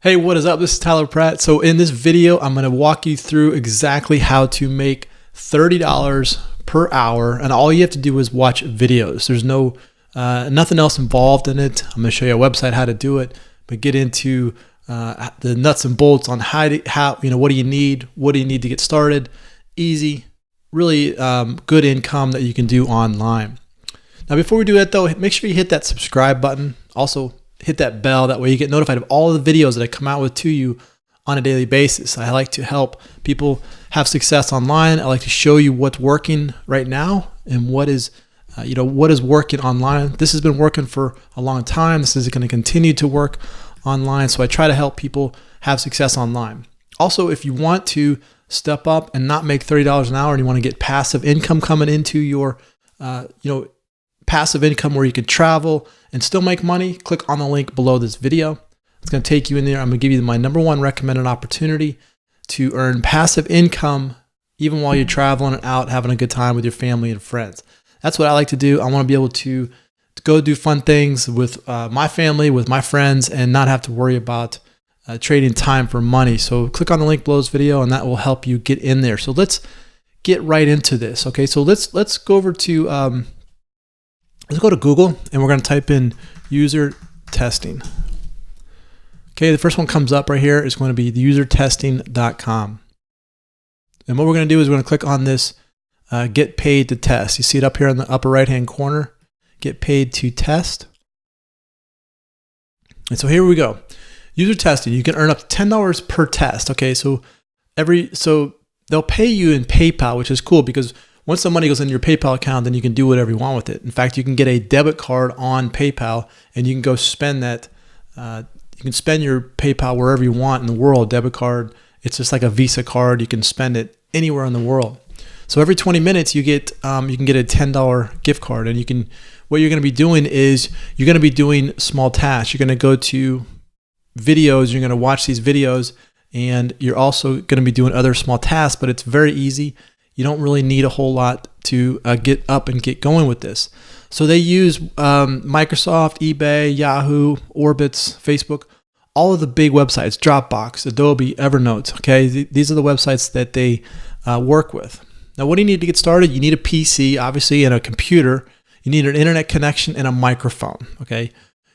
Hey, what is up? This is Tyler Pratt. So in this video, I'm going to walk you through exactly how to make $30 per hour. And all you have to do is watch videos. There's nothing else involved in it. I'm going to show you a website how to do it, but get into the nuts and bolts on what do you need to get started. Easy, really good income that you can do online. Now, before we do that though, make sure you hit that subscribe button. Also, hit that bell. That way you get notified of all of the videos that I come out with to you on a daily basis. I like to help people have success online. I like to show you what's working right now and what is working online. This has been working for a long time. This is going to continue to work online. So I try to help people have success online. Also, if you want to step up and not make $30 an hour and you want to get passive income coming into your, passive income where you can travel and still make money, click on the link below this video. It's going to take you in there. I'm going to give you my number one recommended opportunity to earn passive income even while you're traveling and out having a good time with your family and friends. That's what I like to do. I want to be able to go do fun things with my family, with my friends, and not have to worry about trading time for money. So click on the link below this video and that will help you get in there. So let's get right into this. Okay, so let's go over to let's go to Google and we're going to type in user testing. Okay, the first one comes up right here is going to be usertesting.com. And what we're going to do is we're going to click on this get paid to test. You see it up here in the upper right hand corner, get paid to test. And so here we go. User testing, you can earn up to $10 per test. Okay, so they'll pay you in PayPal, which is cool because once the money goes into your PayPal account, then you can do whatever you want with it. In fact, you can get a debit card on PayPal and you can go spend that. You can spend your PayPal wherever you want in the world. Debit card, it's just like a Visa card. You can spend it anywhere in the world. So every 20 minutes, you can get a $10 gift card, and what you're going to be doing is you're going to be doing small tasks. You're going to go to videos. You're going to watch these videos, and you're also going to be doing other small tasks. But it's very easy. You don't really need a whole lot to get up and get going with this. So they use Microsoft, eBay, Yahoo, Orbitz, Facebook, all of the big websites, Dropbox, Adobe, Evernote. Okay, these are the websites that they work with. Now, what do you need to get started? You need a PC, obviously, and a computer. You need an internet connection and a microphone. Okay,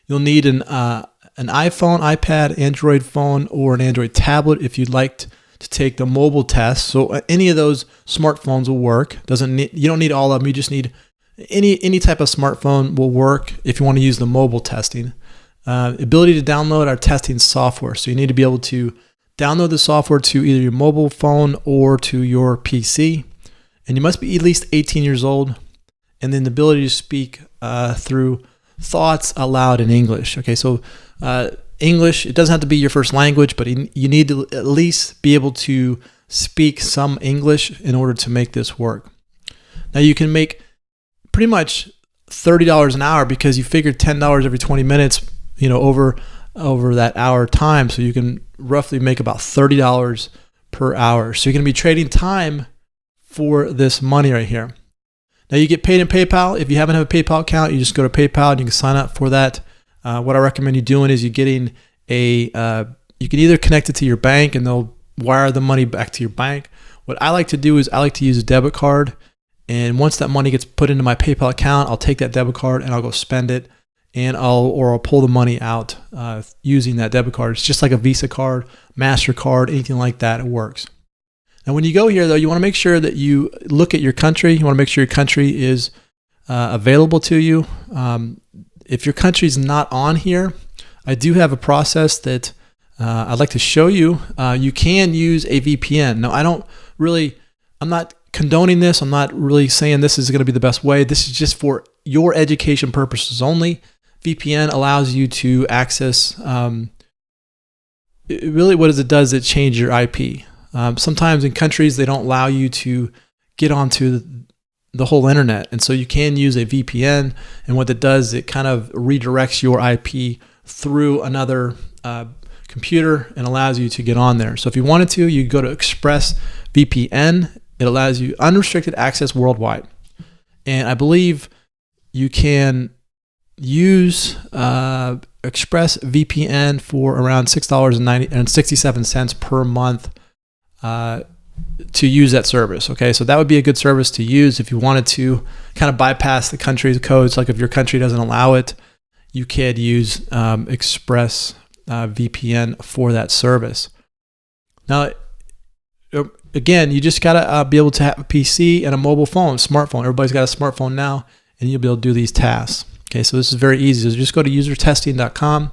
you'll need an iPhone, iPad, Android phone, or an Android tablet if you'd like to take the mobile test. So any of those smartphones will work. You don't need all of them. You just need any type of smartphone will work if you want to use the mobile testing. Ability to download our testing software. So you need to be able to download the software to either your mobile phone or to your PC. And you must be at least 18 years old. And then the ability to speak through thoughts aloud in English. Okay, so English, it doesn't have to be your first language, but you need to at least be able to speak some English in order to make this work. Now you can make pretty much $30 an hour because you figured $10 every 20 minutes, over that hour time. So you can roughly make about $30 per hour. So you're going to be trading time for this money right here. Now you get paid in PayPal. If you haven't have a PayPal account, you just go to PayPal and you can sign up for that. What I recommend you doing is you can either connect it to your bank and they'll wire the money back to your bank. What I like to do is I like to use a debit card. And once that money gets put into my PayPal account, I'll take that debit card and I'll go spend it, and I'll pull the money out using that debit card. It's just like a Visa card, MasterCard, anything like that. It works. Now, when you go here, though, you want to make sure that you look at your country. You want to make sure your country is available to you. If your country's not on here, I do have a process that I'd like to show you. You can use a VPN. Now, I'm not condoning this. I'm not really saying this is going to be the best way. This is just for your education purposes only. VPN allows you to access, really what it does, it changes your IP. Sometimes in countries, they don't allow you to get onto the whole internet. And so you can use a VPN. And what it does, it kind of redirects your IP through another computer and allows you to get on there. So if you wanted to, you go to ExpressVPN. It allows you unrestricted access worldwide. And I believe you can use ExpressVPN for around $6.67 per month to use that service. Okay, so that would be a good service to use if you wanted to kind of bypass the country's codes. Like if your country doesn't allow it, you could use ExpressVPN for that service. Now, again, you just gotta be able to have a PC and a mobile phone, smartphone. Everybody's got a smartphone now, and you'll be able to do these tasks. Okay, so this is very easy. So just go to usertesting.com,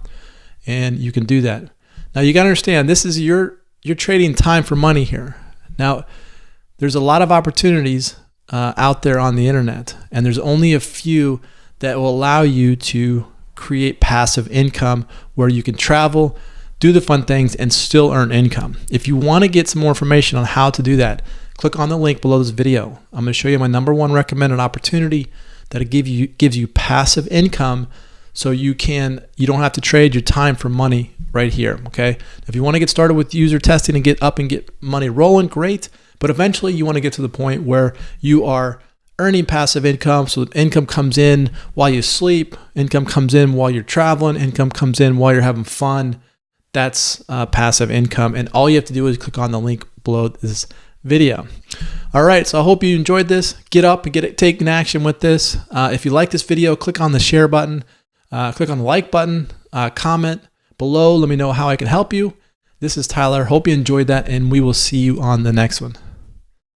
and you can do that. Now you gotta understand, this is you're trading time for money here. Now, there's a lot of opportunities out there on the internet, and there's only a few that will allow you to create passive income where you can travel, do the fun things, and still earn income. If you want to get some more information on how to do that, click on the link below this video. I'm going to show you my #1 recommended opportunity that gives you passive income, so you don't have to trade your time for money right here. Okay. If you want to get started with user testing and get money rolling, great. But eventually you want to get to the point where you are earning passive income. So income comes in while you sleep, income comes in while you're traveling, income comes in while you're having fun. That's passive income. And all you have to do is click on the link below this video. All right, so I hope you enjoyed this. Get up and take action with this. If you like this video, click on the share button, click on the like button, comment below. Let me know how I can help you. This is Tyler. Hope you enjoyed that, and we will see you on the next one.